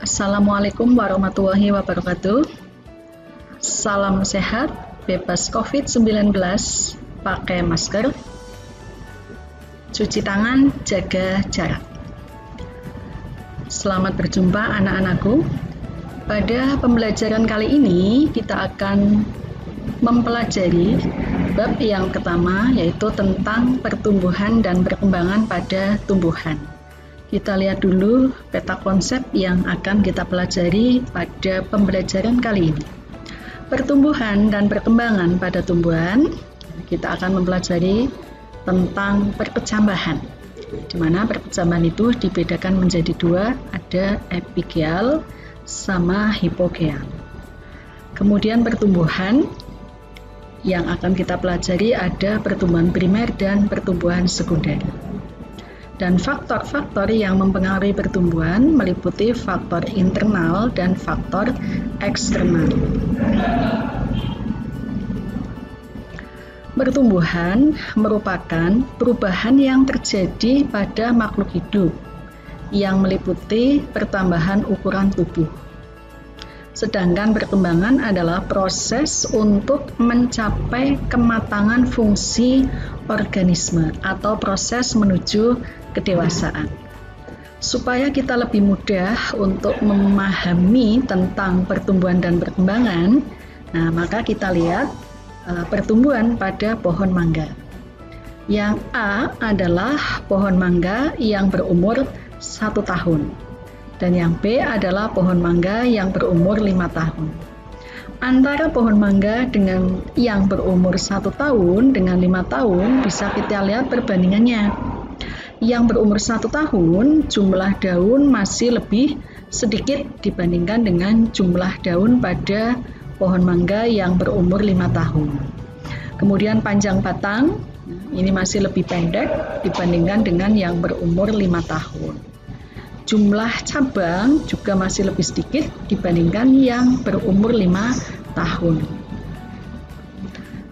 Assalamualaikum warahmatullahi wabarakatuh. Salam sehat, bebas COVID-19, pakai masker, cuci tangan, jaga jarak. Selamat berjumpa anak-anakku. Pada pembelajaran kali ini kita akan mempelajari bab yang pertama, yaitu tentang pertumbuhan dan perkembangan pada tumbuhan. Kita lihat dulu peta konsep yang akan kita pelajari pada pembelajaran kali ini. Pertumbuhan dan perkembangan pada tumbuhan, kita akan mempelajari tentang perkecambahan, di mana perkecambahan itu dibedakan menjadi dua, ada epikeal sama hipokeal. Kemudian pertumbuhan yang akan kita pelajari ada pertumbuhan primer dan pertumbuhan sekunder. Dan faktor-faktor yang mempengaruhi pertumbuhan meliputi faktor internal dan faktor eksternal. Pertumbuhan merupakan perubahan yang terjadi pada makhluk hidup yang meliputi pertambahan ukuran tubuh. Sedangkan perkembangan adalah proses untuk mencapai kematangan fungsi organisme atau proses menuju kedewasaan. Supaya kita lebih mudah untuk memahami tentang pertumbuhan dan perkembangan, maka kita lihat pertumbuhan pada pohon mangga. Yang A adalah pohon mangga yang berumur 1 tahun. Dan yang B adalah pohon mangga yang berumur 5 tahun. Antara pohon mangga dengan yang berumur 1 tahun dengan 5 tahun bisa kita lihat perbandingannya. Yang berumur 1 tahun, jumlah daun masih lebih sedikit dibandingkan dengan jumlah daun pada pohon mangga yang berumur 5 tahun. Kemudian panjang batang, ini masih lebih pendek dibandingkan dengan yang berumur 5 tahun. Jumlah cabang juga masih lebih sedikit dibandingkan yang berumur 5 tahun.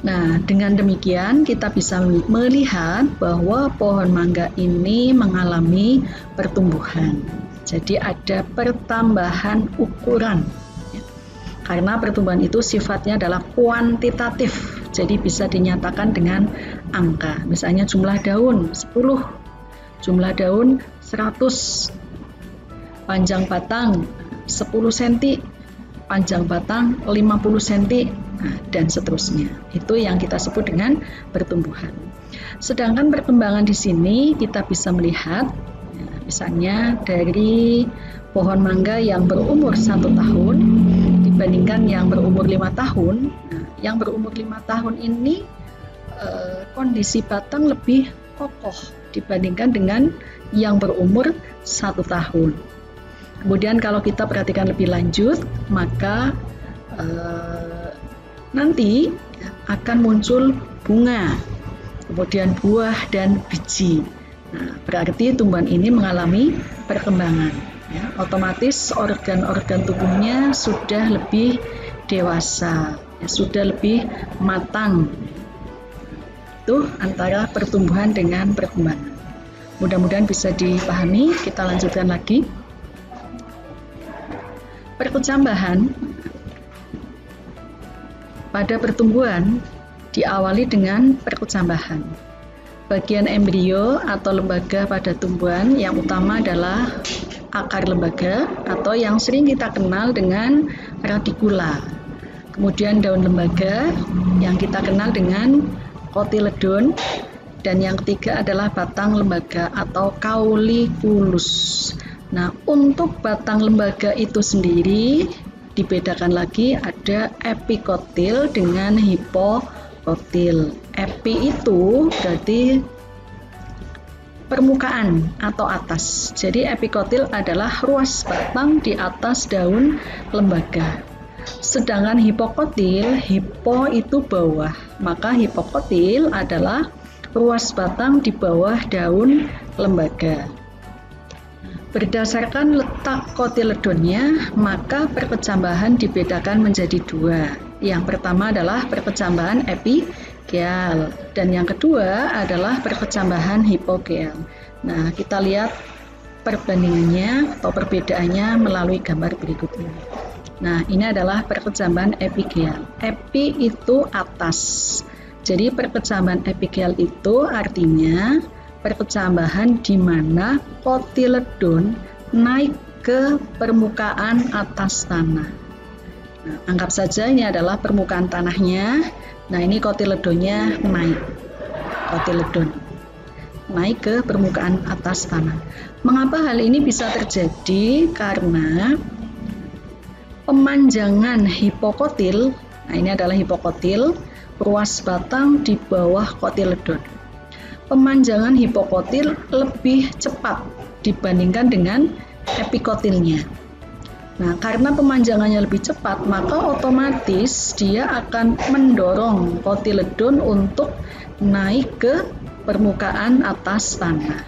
Nah, dengan demikian kita bisa melihat bahwa pohon mangga ini mengalami pertumbuhan. Jadi ada pertambahan ukuran. Karena pertumbuhan itu sifatnya adalah kuantitatif. Jadi bisa dinyatakan dengan angka. Misalnya jumlah daun 10, jumlah daun 100. Panjang batang 10 cm, panjang batang 50 cm, dan seterusnya. Itu yang kita sebut dengan pertumbuhan. Sedangkan perkembangan di sini kita bisa melihat, misalnya dari pohon mangga yang berumur 1 tahun dibandingkan yang berumur 5 tahun. Yang berumur 5 tahun ini kondisi batang lebih kokoh dibandingkan dengan yang berumur 1 tahun. Kemudian kalau kita perhatikan lebih lanjut, maka nanti akan muncul bunga, kemudian buah dan biji. Nah, berarti tumbuhan ini mengalami perkembangan. Ya, otomatis organ-organ tubuhnya sudah lebih dewasa, ya, sudah lebih matang. Itu antara pertumbuhan dengan perkembangan. Mudah-mudahan bisa dipahami. Kita lanjutkan lagi. Perkecambahan pada pertumbuhan diawali dengan perkecambahan. Bagian embrio atau lembaga pada tumbuhan yang utama adalah akar lembaga atau yang sering kita kenal dengan radikula. Kemudian daun lembaga yang kita kenal dengan kotiledon, dan yang ketiga adalah batang lembaga atau kaulikulus. Nah, untuk batang lembaga itu sendiri dibedakan lagi, ada epikotil dengan hipokotil. Epi itu berarti permukaan atau atas. Jadi epikotil adalah ruas batang di atas daun lembaga. Sedangkan hipokotil, hipo itu bawah. Maka hipokotil adalah ruas batang di bawah daun lembaga. Berdasarkan letak kotiledonnya, maka perkecambahan dibedakan menjadi dua. Yang pertama adalah perkecambahan epikeal, dan yang kedua adalah perkecambahan hipokeal. Nah, kita lihat perbandingannya atau perbedaannya melalui gambar berikut ini. Nah, ini adalah perkecambahan epigeal. Epi itu atas. Jadi perkecambahan epigeal itu artinya perkecambahan di mana kotiledon naik ke permukaan atas tanah. Nah, anggap saja ini adalah permukaan tanahnya. Nah, ini kotiledonnya naik. Kotiledon naik ke permukaan atas tanah. Mengapa hal ini bisa terjadi? Karena pemanjangan hipokotil, nah ini adalah hipokotil, ruas batang di bawah kotiledon. Pemanjangan hipokotil lebih cepat dibandingkan dengan epikotilnya. Nah, karena pemanjangannya lebih cepat, maka otomatis dia akan mendorong kotiledon untuk naik ke permukaan atas tanah.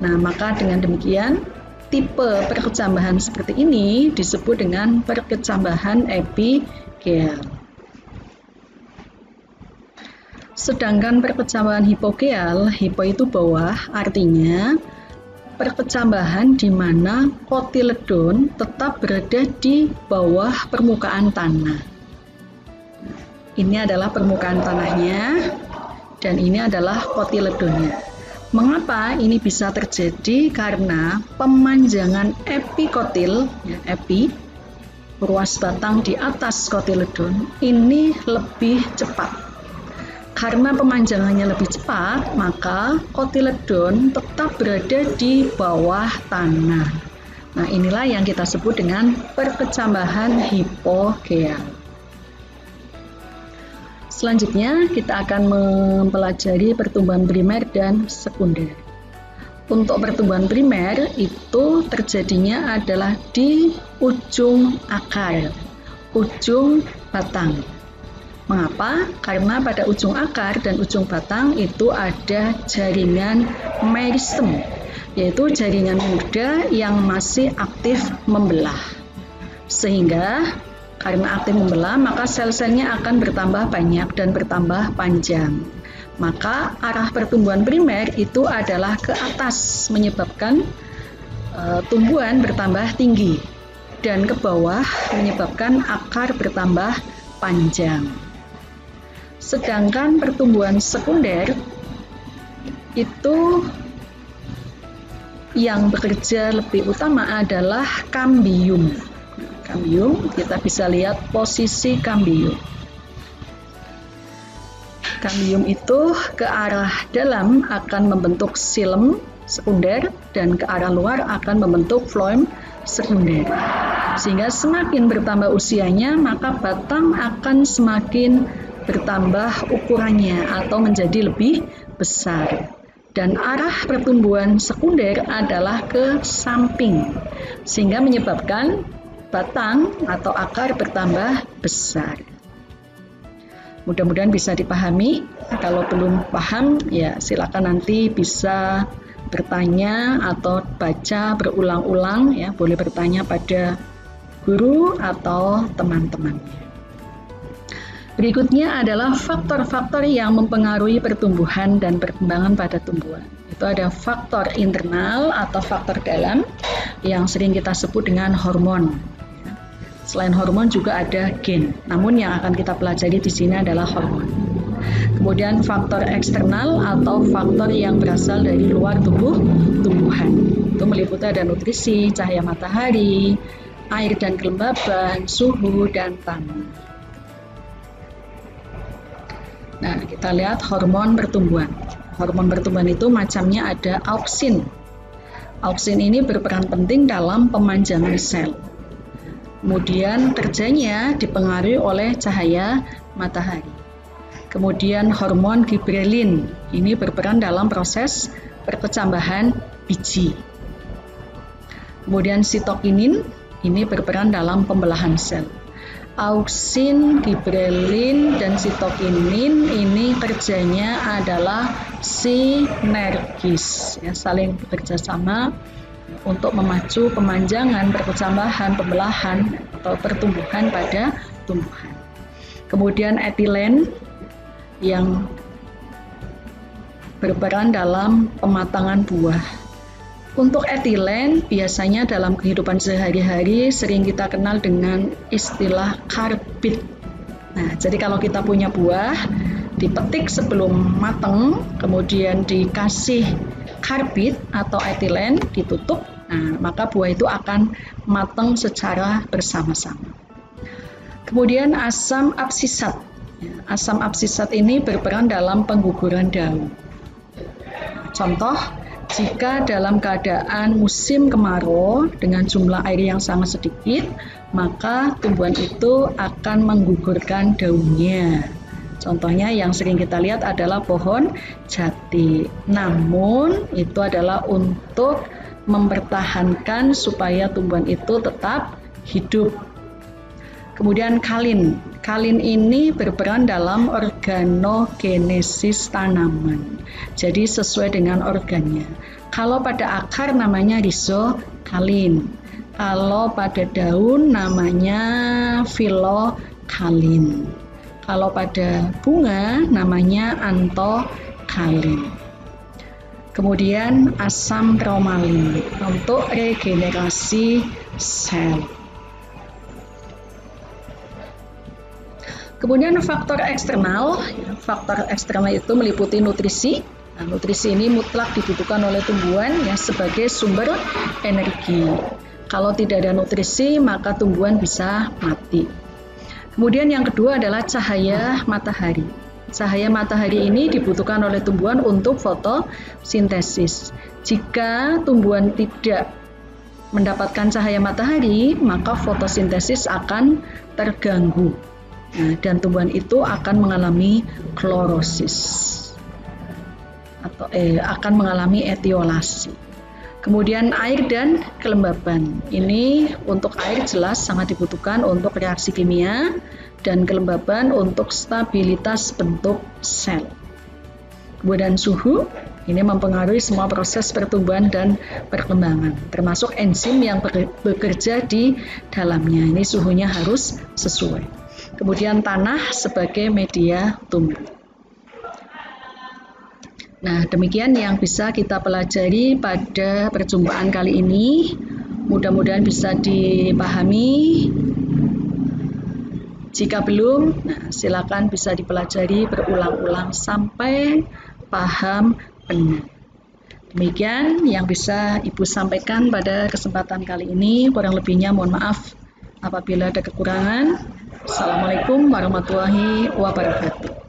Nah, maka dengan demikian tipe perkecambahan seperti ini disebut dengan perkecambahan epigeal. Sedangkan perkecambahan hipogeal, hipo itu bawah, artinya perkecambahan di mana kotiledon tetap berada di bawah permukaan tanah. Ini adalah permukaan tanahnya dan ini adalah kotiledonnya. Mengapa ini bisa terjadi? Karena pemanjangan epikotil, ya, epi, ruas batang di atas kotiledon, ini lebih cepat. Karena pemanjangannya lebih cepat, maka kotiledon tetap berada di bawah tanah. Nah, inilah yang kita sebut dengan perkecambahan hipogeal. Selanjutnya kita akan mempelajari pertumbuhan primer dan sekunder. Untuk pertumbuhan primer itu terjadinya adalah di ujung akar, ujung batang. Mengapa? Karena pada ujung akar dan ujung batang itu ada jaringan meristem, yaitu jaringan muda yang masih aktif membelah. Sehingga karena aktif membelah, maka sel-selnya akan bertambah banyak dan bertambah panjang. Maka arah pertumbuhan primer itu adalah ke atas, menyebabkan tumbuhan bertambah tinggi, dan ke bawah menyebabkan akar bertambah panjang. Sedangkan pertumbuhan sekunder itu yang bekerja lebih utama adalah kambium. Kambium, kita bisa lihat posisi kambium. Kambium itu ke arah dalam akan membentuk xilem sekunder dan ke arah luar akan membentuk phloem sekunder. Sehingga semakin bertambah usianya, maka batang akan semakin bertambah ukurannya atau menjadi lebih besar. Dan arah pertumbuhan sekunder adalah ke samping, sehingga menyebabkan batang atau akar bertambah besar. Mudah-mudahan bisa dipahami. Kalau belum paham, ya silakan nanti bisa bertanya atau baca berulang-ulang, ya boleh bertanya pada guru atau teman-teman. Berikutnya adalah faktor-faktor yang mempengaruhi pertumbuhan dan perkembangan pada tumbuhan. Itu ada faktor internal atau faktor dalam yang sering kita sebut dengan hormon. Selain hormon juga ada gen, namun yang akan kita pelajari di sini adalah hormon. Kemudian faktor eksternal atau faktor yang berasal dari luar tumbuhan. Itu meliputi ada nutrisi, cahaya matahari, air dan kelembaban, suhu, dan tanah. Nah, kita lihat hormon pertumbuhan. Hormon pertumbuhan itu macamnya ada auksin. Auksin ini berperan penting dalam pemanjangan sel. Kemudian kerjanya dipengaruhi oleh cahaya matahari. Kemudian hormon gibrelin ini berperan dalam proses perkecambahan biji. Kemudian sitokinin ini berperan dalam pembelahan sel. Auksin, gibrelin, dan sitokinin ini kerjanya adalah sinergis, ya, saling bekerja sama untuk memacu pemanjangan, perkecambahan, pembelahan, atau pertumbuhan pada tumbuhan. Kemudian etilen yang berperan dalam pematangan buah. Untuk etilen biasanya dalam kehidupan sehari-hari sering kita kenal dengan istilah karbit. Nah, jadi kalau kita punya buah, dipetik sebelum matang, kemudian dikasih karbit atau etilen, ditutup, nah, maka buah itu akan matang secara bersama-sama. Kemudian asam absisat. Asam absisat ini berperan dalam pengguguran daun. Contoh, jika dalam keadaan musim kemarau dengan jumlah air yang sangat sedikit, maka tumbuhan itu akan menggugurkan daunnya. Contohnya yang sering kita lihat adalah pohon jati. Namun itu adalah untuk mempertahankan supaya tumbuhan itu tetap hidup. Kemudian kalin. Kalin ini berperan dalam organogenesis tanaman. Jadi sesuai dengan organnya. Kalau pada akar namanya rizokalin. Kalau pada daun namanya filokalin. Kalau pada bunga namanya antokalin. Kemudian asam bromalin untuk regenerasi sel. Kemudian faktor eksternal itu meliputi nutrisi. Nah, nutrisi ini mutlak dibutuhkan oleh tumbuhan ya sebagai sumber energi. Kalau tidak ada nutrisi, maka tumbuhan bisa mati. Kemudian yang kedua adalah cahaya matahari. Cahaya matahari ini dibutuhkan oleh tumbuhan untuk fotosintesis. Jika tumbuhan tidak mendapatkan cahaya matahari, maka fotosintesis akan terganggu. Nah, dan tumbuhan itu akan mengalami klorosis atau akan mengalami etiolasi. Kemudian air dan kelembaban. Ini untuk air jelas sangat dibutuhkan untuk reaksi kimia dan kelembaban untuk stabilitas bentuk sel. Kemudian suhu ini mempengaruhi semua proses pertumbuhan dan perkembangan, termasuk enzim yang bekerja di dalamnya. Ini suhunya harus sesuai. Kemudian tanah sebagai media tumbuh. Nah, demikian yang bisa kita pelajari pada perjumpaan kali ini. Mudah-mudahan bisa dipahami. Jika belum, silakan bisa dipelajari berulang-ulang sampai paham benar. Demikian yang bisa Ibu sampaikan pada kesempatan kali ini. Kurang lebihnya mohon maaf apabila ada kekurangan. Assalamualaikum warahmatullahi wabarakatuh.